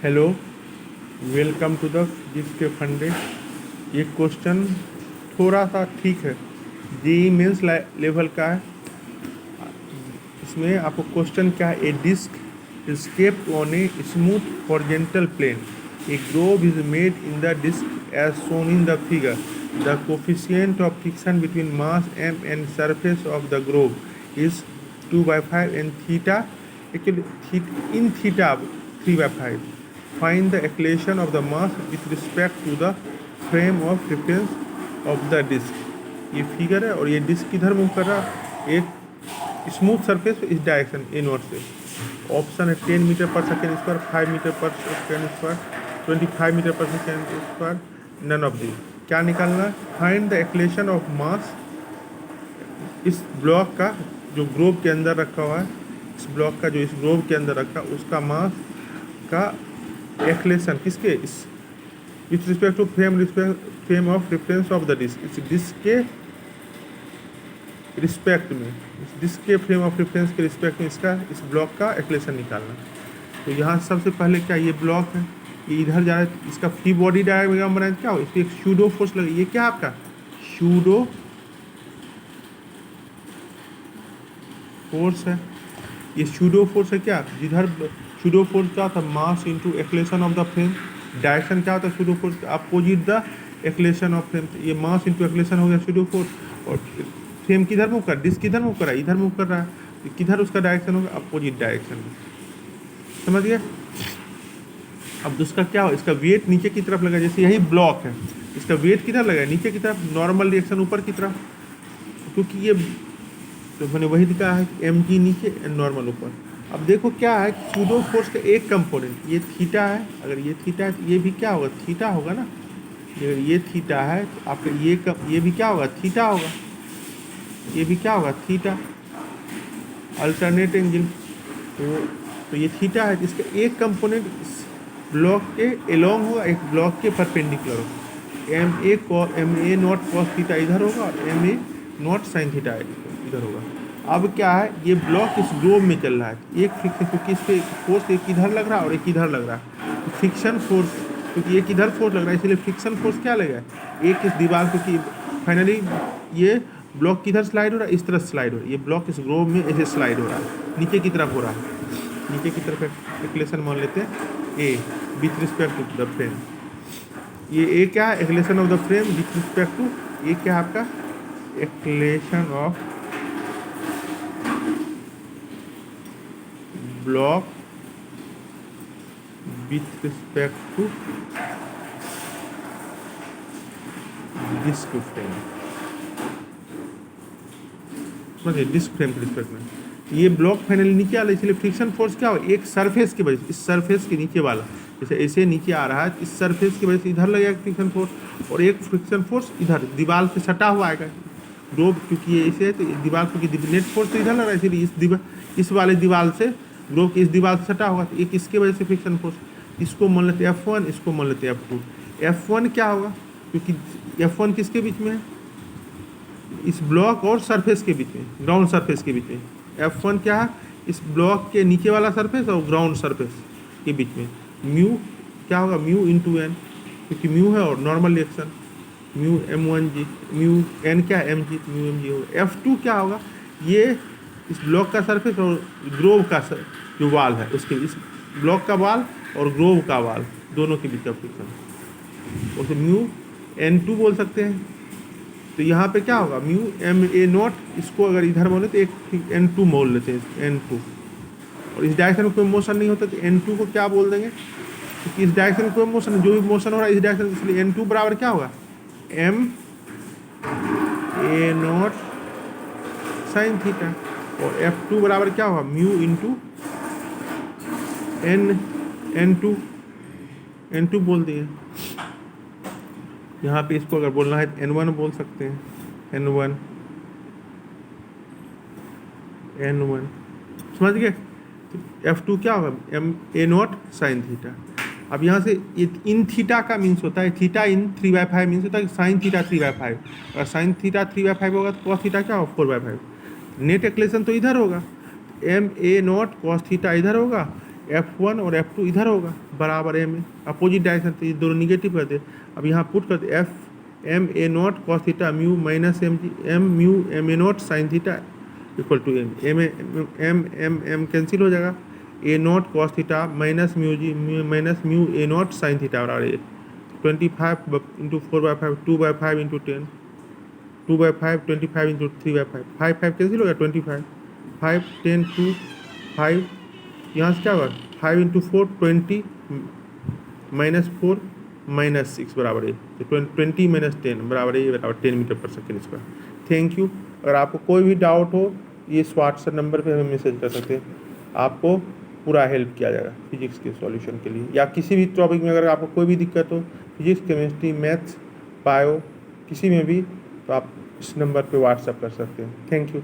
Hello, welcome to the physics के फंडे। ये क्वेश्चन थोड़ा सा ठीक है, जेई मेंस लेवल का है। इसमें आपको क्वेश्चन क्या है, ए disc is kept on a smooth horizontal plane. A groove is made in the disk as shown in the figure. The coefficient of friction between mass m and surface of the groove is 2 by 5 and theta, actually in theta 3 by 5. Find the acceleration of the mass with respect to the frame of reference of the disk. ये figure है और ये disc किधर move कर रहा है, एक smooth surface इस डायरेक्शन इनवर्ड से। ऑप्शन है 10 metre per second square, 5 metre per second square, 25 metre per second square, none of the. क्या निकालना? Find the acceleration of mass. इस ब्लॉक का जो ग्रोव के अंदर रखा हुआ है, इस ब्लॉक का जो इस ग्रोव के अंदर रखा, उसका मास का एक्लेशन किसके, इस with respect to frame of reference of the disc, इस डिस्क के रिस्पेक्ट में, इस डिस्क के फ्रेम ऑफ रेफरेंस के रिस्पेक्ट में इसका, इस ब्लॉक का एक्लेशन निकालना। तो यहाँ सबसे पहले क्या, ये ब्लॉक है, ये इधर जा रहा है, इसका फ्री बॉडी डायग्राम बनाए क्या हो, इस पर एक सूडो फोर्स लगे। ये क्या आपका सूडो फोर्स है, ये सूडो फोर्स है क्या, जिधर सूडो फोर्स क्या होता है, mass into acceleration of the frame. Direction क्या होता है pseudo force, opposite the acceleration of frame. ये मास इनटू एक्लेशन हो गया सूडो फोर्स। और फ्रेम किधर मूव कर रहा है, डिस्क किधर मूव कर रहा है, इधर मूव कर रहा है, तो किधर उसका डायरेक्शन होगा, अपोजिट डायरेक्शन में। समझ गए? अब उसका क्या हो, इसका वेट नीचे की तरफ लगा, जैसे यही ब्लॉक है, इसका वेट किधर लगा है, नीचे की तरफ, नॉर्मल रिएक्शन ऊपर की तरफ, क्योंकि ये तो मैंने वही दिखा है कि एम जी नीचे एंड नॉर्मल ऊपर। अब देखो क्या है, सूडो फोर्स का एक कंपोनेंट ये थीटा है, अगर ये थीटा है तो ये भी क्या होगा, थीटा होगा ना। अगर ये थीटा है तो आपका ये भी क्या होगा, थीटा होगा, ये भी क्या होगा, थीटा, अल्टरनेट एंगल। तो ये थीटा है, इसका एक कंपोनेंट इस ब्लॉक के एलोंग होगा, एक ब्लॉक के परपेंडिकुलर होगा। एम ए नॉट कॉस थीटा इधर होगा और एम ए नॉट साइन थीटा इधर होगा। अब क्या है, ये ब्लॉक इस ग्रोव में चल रहा है, एक फ्रिक्शन, क्योंकि इस पर फोर्स एक इधर लग रहा है और एक इधर लग रहा है, फ्रिक्शन फोर्स, क्योंकि एक इधर फोर्स लग रहा है इसलिए फ्रिक्शन फोर्स क्या लगा है, एक इस दीवार, क्योंकि फाइनली ये ब्लॉक किधर स्लाइड हो रहा है, इस तरफ स्लाइड हो रहा है, ये ब्लॉक इस ग्रोव में ऐसे स्लाइड हो रहा है, नीचे की तरफ हो रहा है, नीचे की तरफ एक्लेशन मान लेते हैं A with respect to the frame. ये ए क्या है, acceleration of the frame with respect to, ये क्या है आपका acceleration of block with respect to disc frame. समझिए, डिस्क फ्रेम के रिस्पेक्ट में ये ब्लॉक फाइनली नीचे आ रहा है, इसलिए फ्रिक्शन फोर्स क्या हो, एक सरफेस की वजह से, इस सरफेस के नीचे वाला, जैसे ऐसे नीचे आ रहा है, इस सरफेस की वजह से इधर लगेगा फ्रिक्शन फोर्स, और एक फ्रिक्शन फोर्स इधर दीवार से सटा हुआ आएगा ग्रोव, क्योंकि ये ऐसे है तो दीवार, क्योंकि नेट फोर्स तो इधर लग रहा है, इसलिए इस वाले दीवार से ग्रोव की इस दीवार से सटा होगा, तो एक इसके वजह से फ्रिक्शन फोर्स। इसको मान लेते F1, इसको मान लेते F2। F1 क्या होगा, क्योंकि F1 किसके बीच में है, इस ब्लॉक और सरफेस के बीच में, ग्राउंड सरफेस के बीच में। F1 क्या है, इस ब्लॉक के नीचे वाला सरफेस और ग्राउंड सरफेस के बीच में। म्यू क्या होगा, म्यू इंटू एन, क्योंकि म्यू है और normal reaction, mu M1G, mu N क्या है mg, म्यू mg होगा। F2 क्या होगा, ये इस ब्लॉक का सरफेस और ग्रोव का जो वाल है उसके, इस ब्लॉक का वाल और ग्रोव का वाल दोनों के बीच का फ्रिक्शन, उसे म्यू N2 बोल सकते हैं। तो यहाँ पे क्या होगा, म्यू एम ए नॉट, इसको अगर इधर बोले तो एक N2 मोल लेते हैं, N2। और इस डायरेक्शन में कोई मोशन नहीं होता तो N2 को क्या बोल देंगे, क्योंकि इस डायरेक्शन में कोई मोशन, जो भी मोशन हो रहा है इस डायरेक्शन, इसलिए N2 बराबर क्या होगा, एम ए नॉट साइन थीटा। और F2 बराबर क्या होगा, म्यू इंटू N2 बोल दिए। यहाँ पे इसको अगर बोलना है तो N1 बोल सकते हैं, N1 समझ गए। तो F2 क्या होगा, एम ए नॉट साइन थीटा। अब यहाँ से ये इन थीटा का मीन्स होता है, थीटा इन 3/5 मीन्स होता है कि साइन थीटा 3/5, अगर साइन थीटा 3/5 होगा तो कॉस थीटा क्या होगा 4/5। नेट एक्लेशन तो इधर होगा, एम ए नॉट कॉस थीटा इधर होगा, F1 और F2 इधर होगा बराबर M, अपोजिट डायरेक्शन, तो ये दोनों निगेटिव करते। अब यहाँ पुट करते F M A naught cos theta mu minus M mu M A naught sine theta equal to M M cancel हो जाएगा, A naught cos theta minus mu G minus mu A naught sine theta बराबर 25 into 4/5 2/5 into 10 2/5 25 into 3/5 5 5 cancel हो गया 25 5 10 2 5 यहाँ से क्या होगा 5 into 4 20 minus 4 minus 6 बराबर है, तो 20 माइनस 10 बराबर है बराबर 10 metre per second square. Thank you. अगर आपको कोई भी डाउट हो ये व्हाट्सएप नंबर पे हमें मैसेज कर सकते हैं, आपको पूरा हेल्प किया जाएगा फिजिक्स के सॉल्यूशन के लिए, या किसी भी टॉपिक में अगर आपको कोई भी दिक्कत हो फिजिक्स केमिस्ट्री मैथ्स बायो किसी में भी, तो आप इस नंबर पे व्हाट्सएप कर सकते हैं। Thank you.